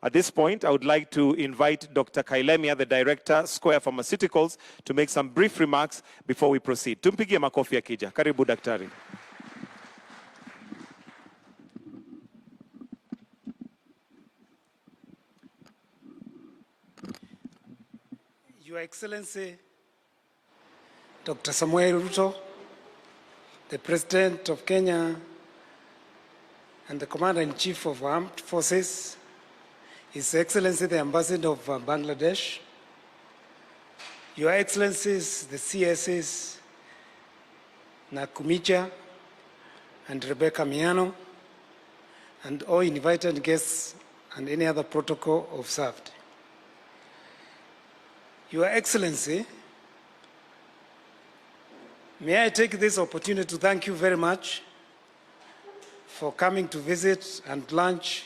At this point, I would like to invite Dr. Kailemia, the Director, Square Pharmaceuticals, to make some brief remarks before we proceed. Tumpigie makofi akija. Karibu daktari. Your Excellency, Dr. Samuel Ruto, the President of Kenya and the Commander-in-Chief of Armed Forces, His Excellency, the Ambassador of Bangladesh, Your Excellencies, the CSs, Nakumicha and Rebecca Miano, and all invited guests and any other protocol observed. Your Excellency, may I take this opportunity to thank you very much for coming to visit and launch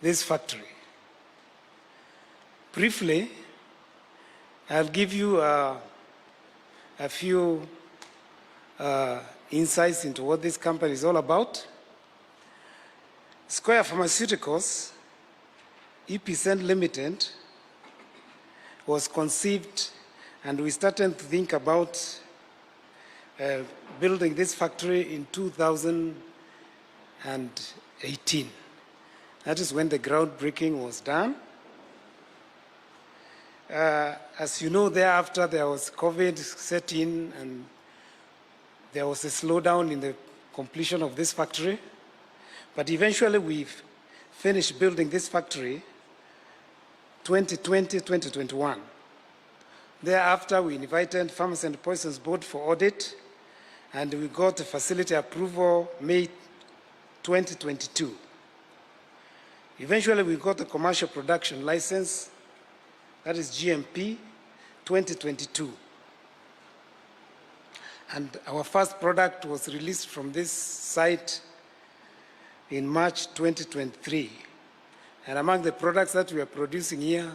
this factory. Briefly, I'll give you a few insights into what this company is all about. Square Pharmaceuticals, EPCent Limited, was conceived and we started to think about building this factory in 2018. That is when the groundbreaking was done. As you know, thereafter there was COVID set in and there was a slowdown in the completion of this factory. But eventually we've finished building this factory 2020, 2021. Thereafter, we invited Pharmacy and Poisons Board for audit, and we got a facility approval May 2022. Eventually, we got a commercial production license, that is GMP, 2022. And our first product was released from this site in March 2023. And among the products that we are producing here,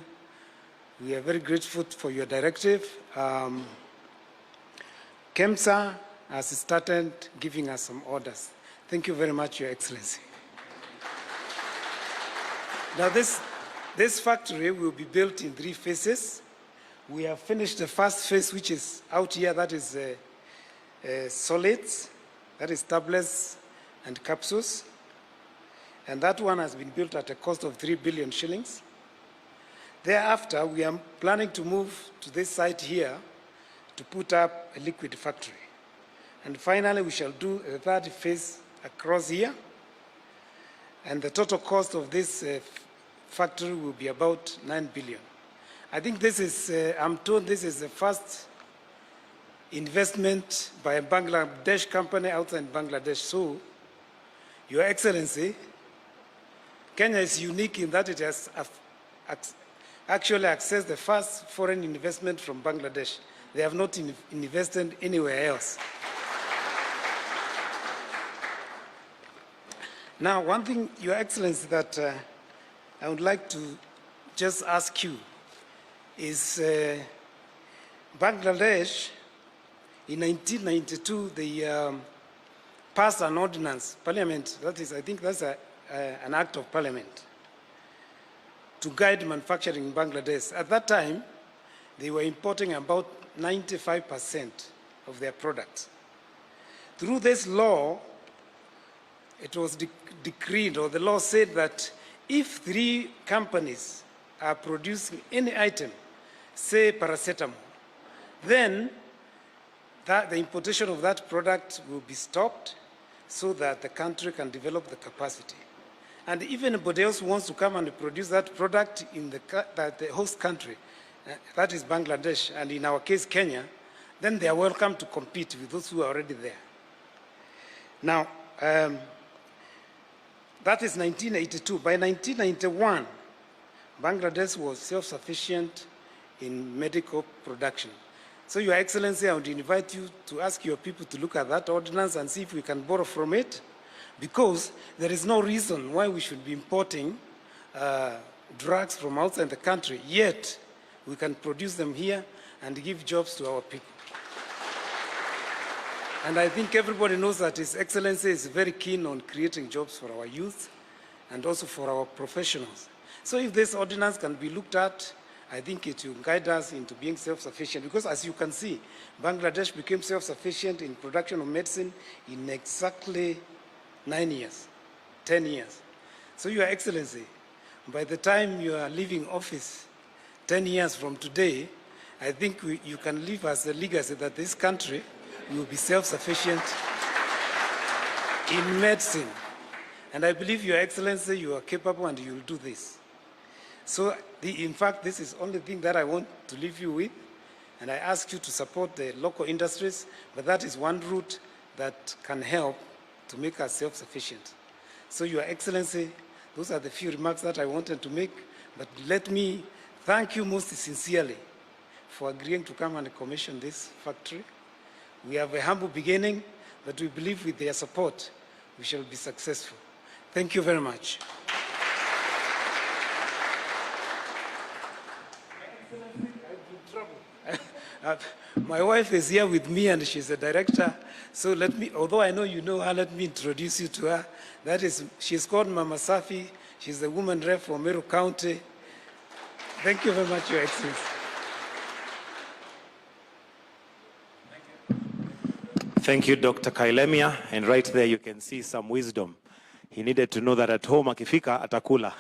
we are very grateful for your directive. KEMSA has started giving us some orders. Thank you very much, Your Excellency. Now this factory will be built in 3 phases. We have finished the first phase, which is out here, that is solids, that is tablets and capsules. And that one has been built at a cost of 3 billion shillings. Thereafter, we are planning to move to this site here to put up a liquid factory. And finally, we shall do a 3rd phase across here. And the total cost of this factory will be about 9 billion. I think this is, I'm told this is the first investment by a Bangladesh company outside Bangladesh. So, Your Excellency, Kenya is unique in that it has actually accessed the first foreign investment from Bangladesh. They have not invested anywhere else. Now, one thing, Your Excellency, that I would like to just ask you is Bangladesh, in 1992, they passed an ordinance, parliament, that is, I think that's an act of parliament to guide manufacturing in Bangladesh. At that time, they were importing about 95% of their products. Through this law, it was decreed, or the law said that if 3 companies are producing any item, say paracetamol, then the importation of that product will be stopped so that the country can develop the capacity. And if anybody else wants to come and produce that product in the host country, that is Bangladesh, and in our case, Kenya, then they are welcome to compete with those who are already there. Now, that is 1982. By 1991, Bangladesh was self-sufficient in medical production. So, Your Excellency, I would invite you to ask your people to look at that ordinance and see if we can borrow from it, because there is no reason why we should be importing drugs from outside the country, yet we can produce them here and give jobs to our people. And I think everybody knows that His Excellency is very keen on creating jobs for our youth and also for our professionals. So if this ordinance can be looked at, I think it will guide us into being self-sufficient, because as you can see, Bangladesh became self-sufficient in production of medicine in exactly 9 years, 10 years. So Your Excellency, by the time you are leaving office 10 years from today, I think you can leave as a legacy that this country will be self-sufficient in medicine. And I believe, Your Excellency, you are capable and you will do this. So, in fact, this is the only thing that I want to leave you with. And I ask you to support the local industries, but that is one route that can help to make us self-sufficient. So, Your Excellency, those are the few remarks that I wanted to make. But let me thank you most sincerely for agreeing to come and commission this factory. We have a humble beginning, but we believe with their support, we shall be successful. Thank you very much. My wife is here with me and she's a director. So let me, although I know you know her, let me introduce you to her. That is, she's called Mama Safi. She's the woman rep for Meru County. Thank you very much, Your Excellency. Thank you, Dr. Kailemia. And right there you can see some wisdom. He needed to know that at home akifika atakula.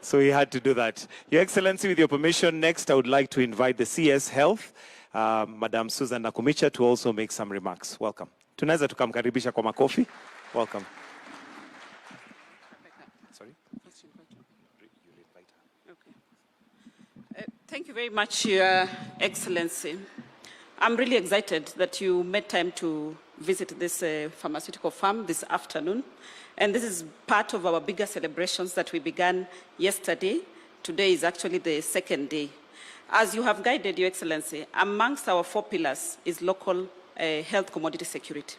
So he had to do that. Your Excellency, with your permission, next I would like to invite the CS Health, Madam Susan Nakumicha, to also make some remarks. Welcome. Tunaweza tukamkaribisha kwa makofi. Welcome. Sorry? Okay. Thank you very much, Your Excellency. I'm really excited that you made time to visit this pharmaceutical farm this afternoon. And this is part of our bigger celebrations that we began yesterday. Today is actually the second day. As you have guided, Your Excellency, amongst our 4 pillars is local health commodity security.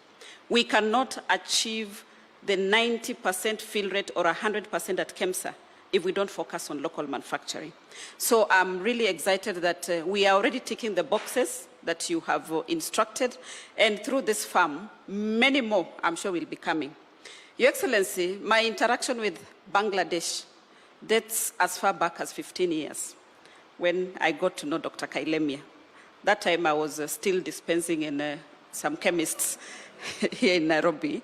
We cannot achieve the 90% fill rate or 100% at KEMSA if we don't focus on local manufacturing. So I'm really excited that we are already ticking the boxes that you have instructed, and through this farm, many more, I'm sure, will be coming. Your Excellency, my interaction with Bangladesh dates as far back as 15 years, when I got to know Dr. Kailemia. That time I was still dispensing in some chemists here in Nairobi,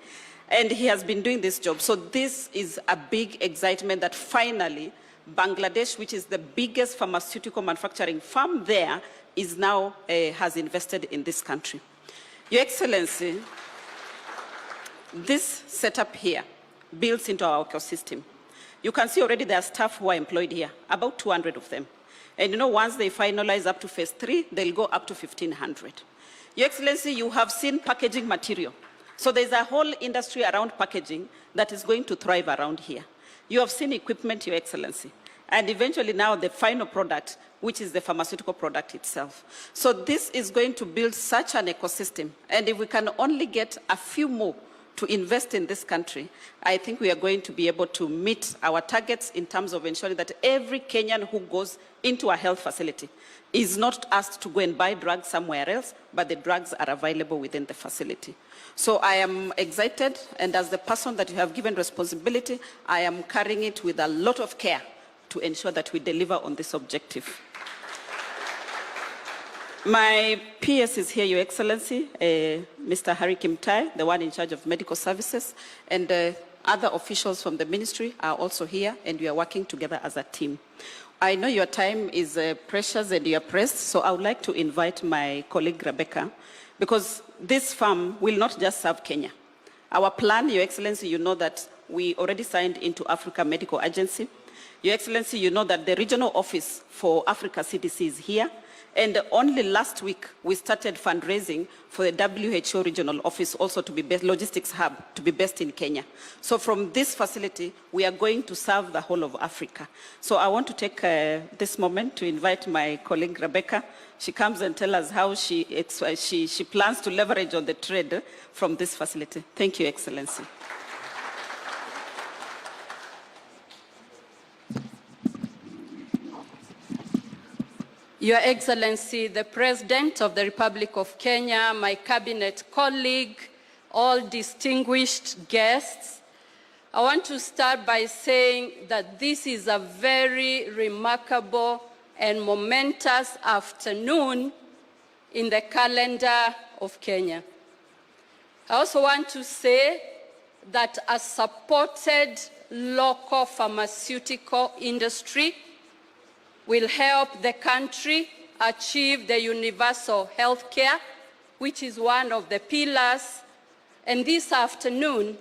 and he has been doing this job. So this is a big excitement that finally Bangladesh, which is the biggest pharmaceutical manufacturing farm there, is now has invested in this country. Your Excellency, this setup here builds into our ecosystem. You can see already there are staff who are employed here, about 200 of them. And you know, once they finalize up to phase 3, they'll go up to 1,500. Your Excellency, you have seen packaging material. So there's a whole industry around packaging that is going to thrive around here. You have seen equipment, Your Excellency. And eventually now the final product, which is the pharmaceutical product itself. So this is going to build such an ecosystem. And if we can only get a few more to invest in this country, I think we are going to be able to meet our targets in terms of ensuring that every Kenyan who goes into a health facility is not asked to go and buy drugs somewhere else, but the drugs are available within the facility. So I am excited, and as the person that you have given responsibility, I am carrying it with a lot of care to ensure that we deliver on this objective. My PS is here, Your Excellency, Mr. Harry Kimtai, the one in charge of medical services, and other officials from the ministry are also here, and we are working together as a team. I know your time is precious and you are pressed, so I would like to invite my colleague Rebecca, because this farm will not just serve Kenya. Our plan, Your Excellency, you know that we already signed into Africa Medical Agency. Your Excellency, you know that the regional office for Africa CDC is here. And only last week, we started fundraising for the WHO regional office also to be based, logistics hub, to be based in Kenya. So from this facility, we are going to serve the whole of Africa. So I want to take this moment to invite my colleague Rebecca. She comes and tells us how she plans to leverage on the trade from this facility. Thank you, Excellency. Your Excellency, the President of the Republic of Kenya, my cabinet colleague, all distinguished guests, I want to start by saying that this is a very remarkable and momentous afternoon in the calendar of Kenya. I also want to say that a supported local pharmaceutical industry will help the country achieve the universal health care, which is one of the pillars, and this afternoon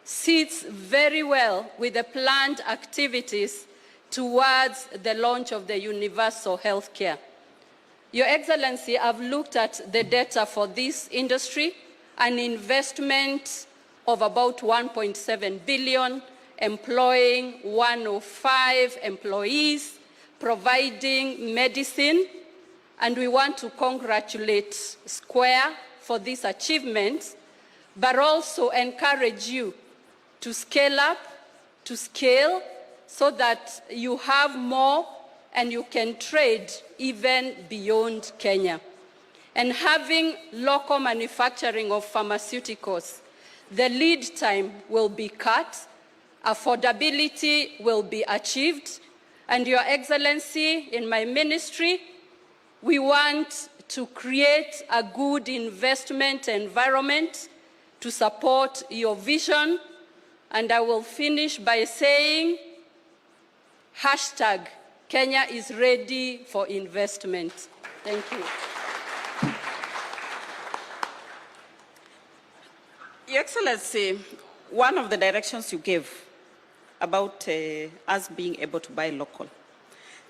sits very well with the planned activities towards the launch of the universal health care. Your Excellency, I've looked at the data for this industry, an investment of about 1.7 billion, employing 105 employees, providing medicine, and we want to congratulate Square for this achievement, but also encourage you to scale up, to scale, so that you have more and you can trade even beyond Kenya. And having local manufacturing of pharmaceuticals, the lead time will be cut, affordability will be achieved, and Your Excellency, in my ministry, we want to create a good investment environment to support your vision. And I will finish by saying, hashtag Kenya is ready for investment. Thank you. Your Excellency, one of the directions you gave about us being able to buy local,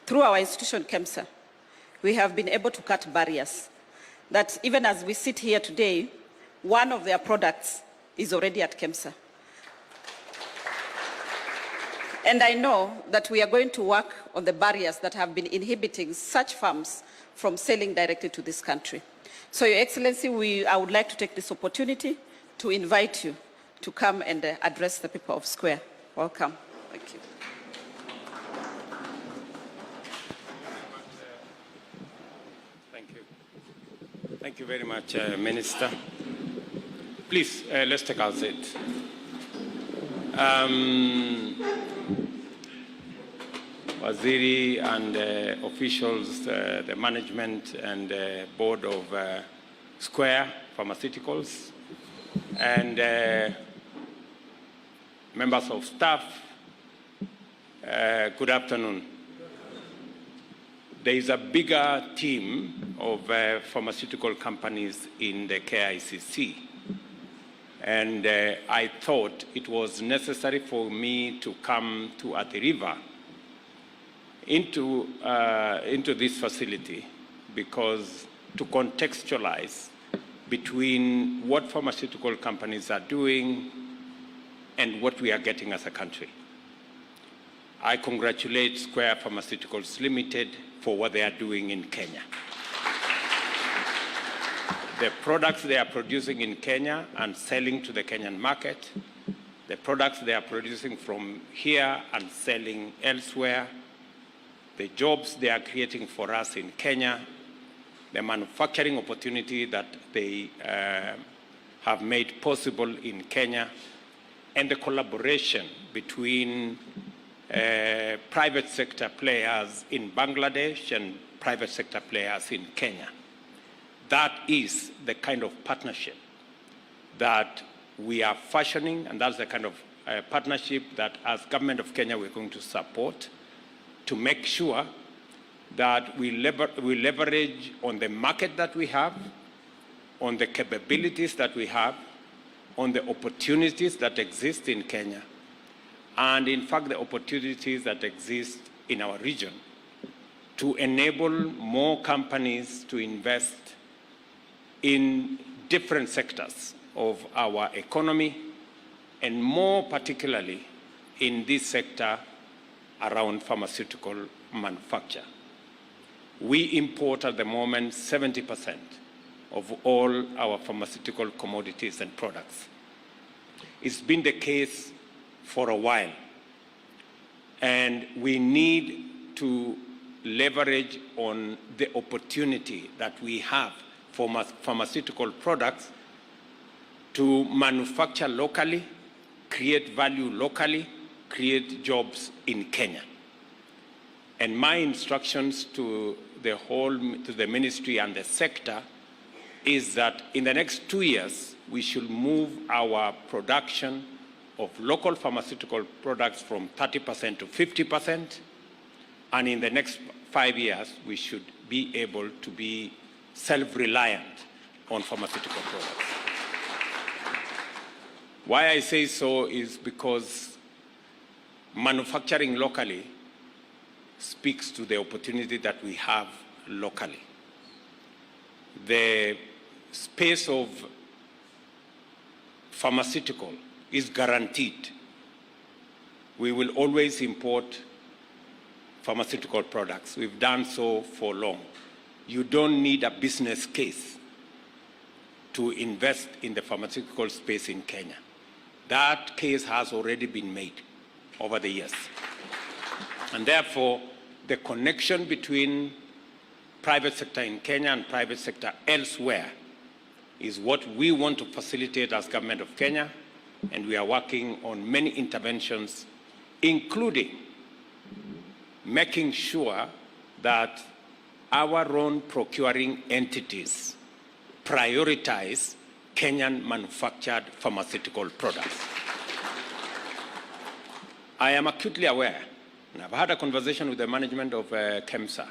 through our institution, KEMSA, we have been able to cut barriers that even as we sit here today, one of their products is already at KEMSA. And I know that we are going to work on the barriers that have been inhibiting such farms from selling directly to this country. So, Your Excellency, I would like to take this opportunity to invite you to come and address the people of Square. Welcome. Thank you. Thank you. Thank you very much, Minister. Please, let's take our seat. Waziri and officials, the management and board of Square Pharmaceuticals, and members of staff, good afternoon. There is a bigger team of pharmaceutical companies in the KICC. And I thought it was necessary for me to come to Athi River into this facility because to contextualize between what pharmaceutical companies are doing and what we are getting as a country. I congratulate Square Pharmaceuticals Limited for what they are doing in Kenya. The products they are producing in Kenya and selling to the Kenyan market, the products they are producing from here and selling elsewhere, the jobs they are creating for us in Kenya, the manufacturing opportunity that they have made possible in Kenya, and the collaboration between private sector players in Bangladesh and private sector players in Kenya. That is the kind of partnership that we are fashioning, and that's the kind of partnership that as government of Kenya we're going to support to make sure that we leverage on the market that we have, on the capabilities that we have, on the opportunities that exist in Kenya, and in fact the opportunities that exist in our region to enable more companies to invest in different sectors of our economy, and more particularly in this sector around pharmaceutical manufacture. We import at the moment 70% of all our pharmaceutical commodities and products. It's been the case for a while, and we need to leverage on the opportunity that we have for pharmaceutical products to manufacture locally create value locally, create jobs in Kenya. And my instructions to the ministry and the sector is that in the next 2 years, we should move our production of local pharmaceutical products from 30% to 50%, and in the next 5 years, we should be able to be self-reliant on pharmaceutical products. Why I say so is because manufacturing locally speaks to the opportunity that we have locally. The space of pharmaceutical is guaranteed. We will always import pharmaceutical products. We've done so for long. You don't need a business case to invest in the pharmaceutical space in Kenya. That case has already been made over the years. And therefore, the connection between private sector in Kenya and private sector elsewhere is what we want to facilitate as Government of Kenya, and we are working on many interventions, including making sure that our own procuring entities prioritize Kenyan manufactured pharmaceutical products. I am acutely aware, and I've had a conversation with the management of KEMSA,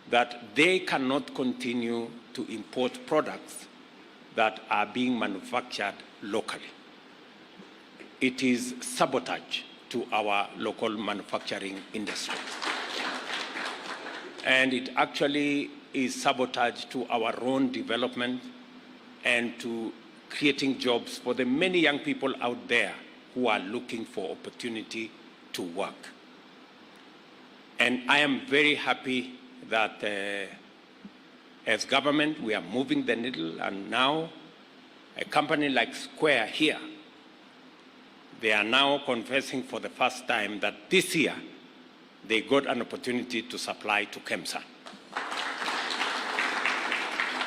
that they cannot continue to import products that are being manufactured locally. It is sabotage to our local manufacturing industry. And it actually is sabotage to our own development and to creating jobs for the many young people out there who are looking for opportunity to work. And I am very happy that as government, we are moving the needle, and now a company like Square here, they are now confessing for the first time that this year they got an opportunity to supply to KEMSA.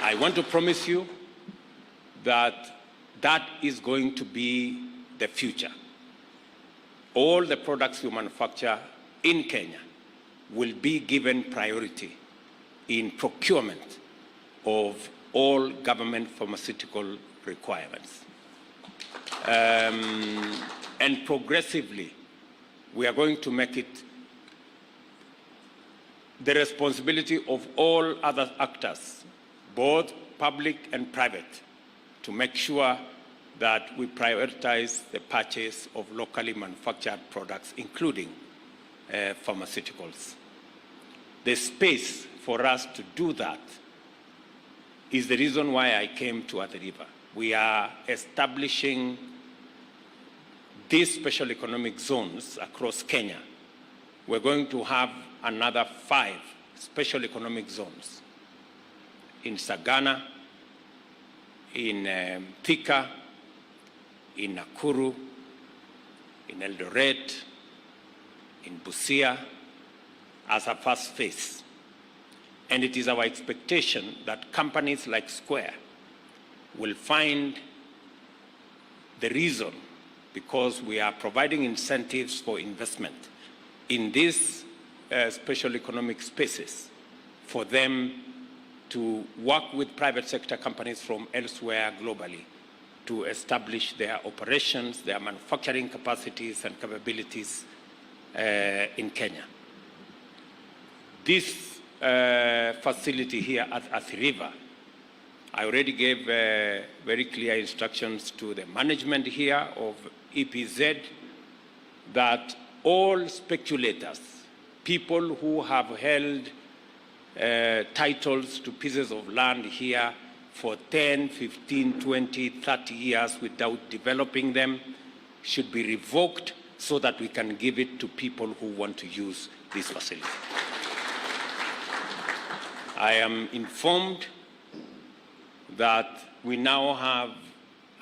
I want to promise you that that is going to be the future. All the products we manufacture in Kenya will be given priority in procurement of all government pharmaceutical requirements. And progressively, we are going to make it the responsibility of all other actors, both public and private, to make sure that we prioritize the purchase of locally manufactured products, including pharmaceuticals. The space for us to do that is the reason why I came to Athi River. We are establishing these special economic zones across Kenya. We're going to have another 5 special economic zones in Sagana, in Thika, in Nakuru, in Eldoret, in Busia, as a first phase. And it is our expectation that companies like Square will find the reason, because we are providing incentives for investment in these special economic spaces, for them to work with private sector companies from elsewhere globally to establish their operations, their manufacturing capacities and capabilities in Kenya. This facility here at Athi River, I already gave very clear instructions to the management here of EPZ that all speculators, people who have held titles to pieces of land here for 10, 15, 20, 30 years without developing them should be revoked so that we can give it to people who want to use this facility. I am informed that we now have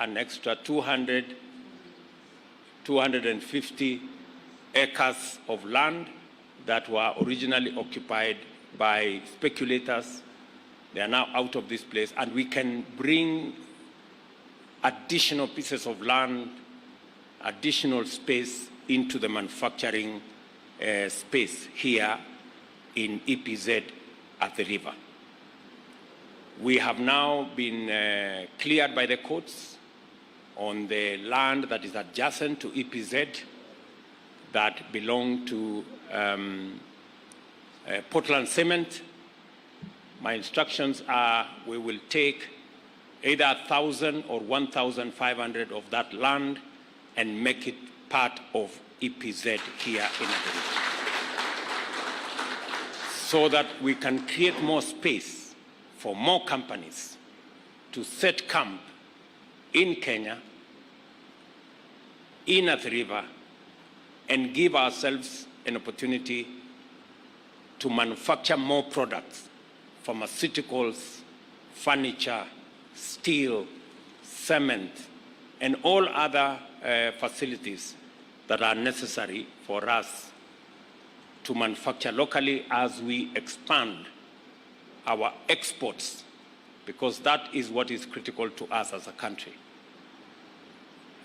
an extra 250 acres of land that were originally occupied by speculators. They are now out of this place, and we can bring additional pieces of land additional space into the manufacturing space here in EPZ at the river. We have now been cleared by the courts on the land that is adjacent to EPZ that belong to Portland Cement. My instructions are we will take either 1,000 or 1,500 of that land and make it part of EPZ here in Adeleke, so that we can create more space for more companies to set camp in Kenya, in at the river, and give ourselves an opportunity to manufacture more products, pharmaceuticals, furniture, steel, cement, and all other facilities that are necessary for us to manufacture locally as we expand our exports, because that is what is critical to us as a country.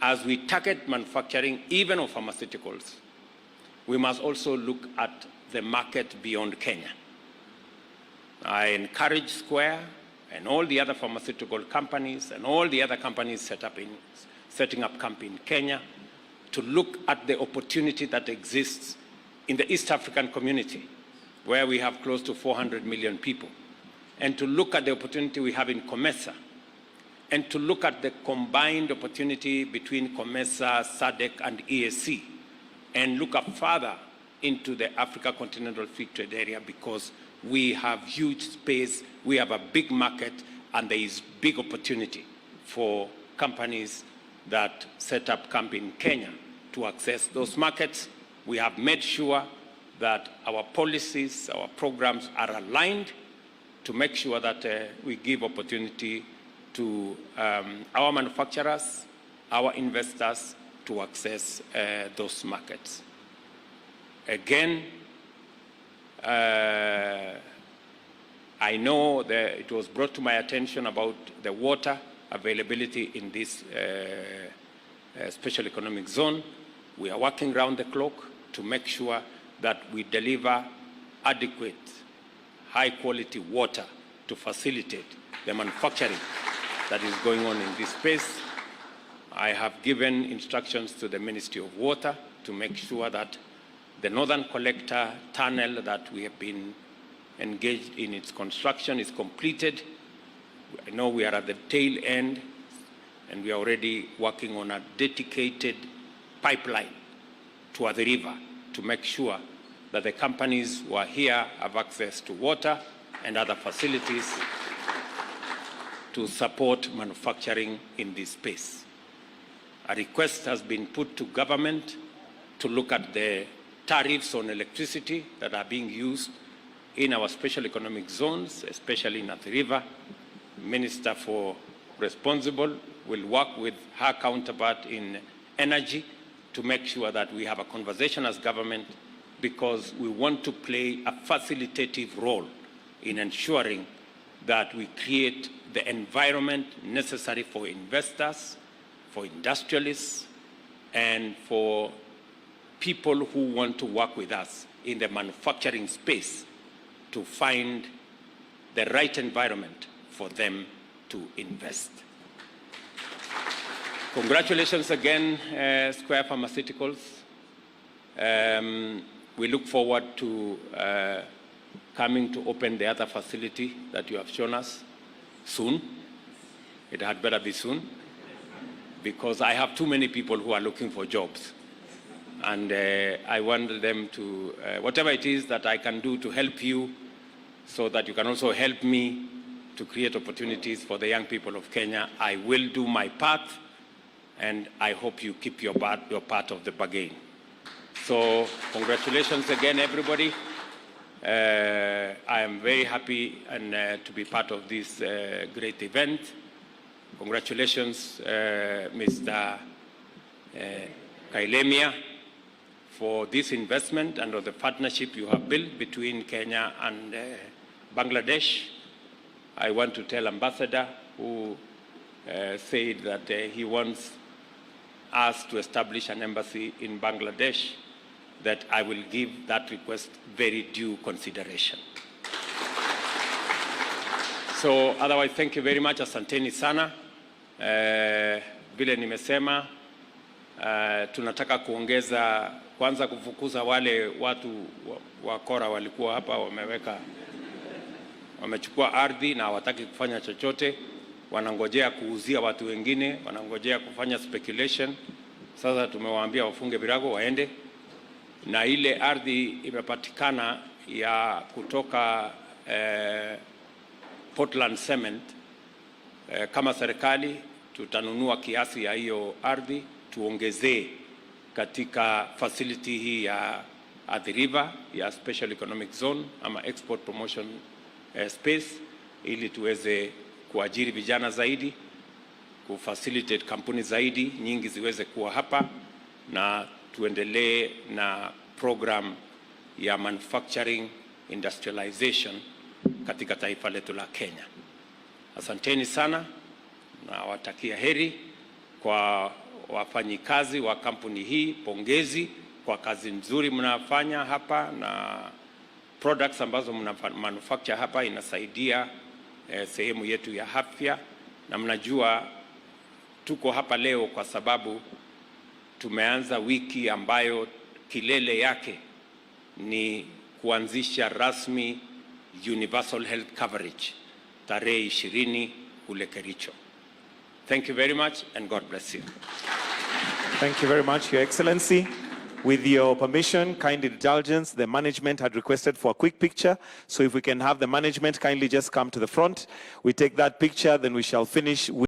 As we target manufacturing, even of pharmaceuticals, we must also look at the market beyond Kenya. I encourage Square and all the other pharmaceutical companies and all the other companies setting up camp in Kenya to look at the opportunity that exists in the East African community, where we have close to 400 million people, and to look at the opportunity we have in COMESA, and to look at the combined opportunity between COMESA, SADC, and EAC, and look up further into the Africa Continental Free Trade Area, because we have huge space, we have a big market, and there is big opportunity for companies that set up camp in Kenya to access those markets. We have made sure that our policies, our programs are aligned to make sure that we give opportunity to our manufacturers, our investors to access those markets. Again, I know that it was brought to my attention about the water availability in this special economic zone. We are working round the clock to make sure that we deliver adequate, high-quality water to facilitate the manufacturing that is going on in this space. I have given instructions to the Ministry of Water to make sure that the Northern Collector tunnel that we have been engaged in its construction is completed. I know we are at the tail end, and we are already working on a dedicated pipeline to the river to make sure that the companies who are here have access to water and other facilities to support manufacturing in this space. A request has been put to government to look at the tariffs on electricity that are being used in our special economic zones, especially in the river. Minister for Responsible will work with her counterpart in energy to make sure that we have a conversation as government, because we want to play a facilitative role in ensuring that we create the environment necessary for investors, for industrialists, and for people who want to work with us in the manufacturing space to find the right environment for them to invest. Congratulations again, Square Pharmaceuticals. We look forward to coming to open the other facility that you have shown us soon. It had better be soon, because I have too many people who are looking for jobs. And I want them to, whatever it is that I can do to help you, so that you can also help me to create opportunities for the young people of Kenya, I will do my part, and I hope you keep your part of the bargain. So congratulations again, everybody. I am very happy and to be part of this great event. Congratulations, Mr. Kailemia, for this investment and of the partnership you have built between Kenya and Bangladesh. I want to tell Ambassador, who said that he wants us to establish an embassy in Bangladesh, that I will give that request very due consideration. So otherwise, thank you very much. Asanteni sana. Vile nimesema, tunataka kuongeza, kwanza kufukuza wale watu wakora walikuwa hapa wamechukua ardhi na hawataki kufanya chochote, wanangojea kuuzia watu wengine, wanangojea kufanya speculation. Sasa tumewaambia wafunge virago waende, na ile ardhi imepatikana ya kutoka Portland Cement. Kama serikali tutanunua kiasi ya hiyo ardhi tuongezee katika facility hii ya Athi River ya Special Economic Zone ama Export Promotion Space, ili tuweze kuajiri vijana zaidi, kufacilitate kampuni zaidi nyingi ziweze kuwa hapa, na tuendelee na program ya manufacturing industrialization katika taifa letu la Kenya. Asanteni sana na watakia heri kwa wafanyikazi wa kampuni hii. Pongezi kwa kazi nzuri mnafanya hapa, na products ambazo mna manufacture hapa inasaidia sehemu yetu ya afya. Na mnajua tuko hapa leo kwa sababu tumeanza wiki ambayo kilele yake ni kuanzisha rasmi universal health coverage tarehe 20 kule Kericho. Thank you very much and God bless you. Thank you very much, Your Excellency. With your permission, kind indulgence, the management had requested for a quick picture. So if we can have the management kindly just come to the front. We take that picture, then we shall finish with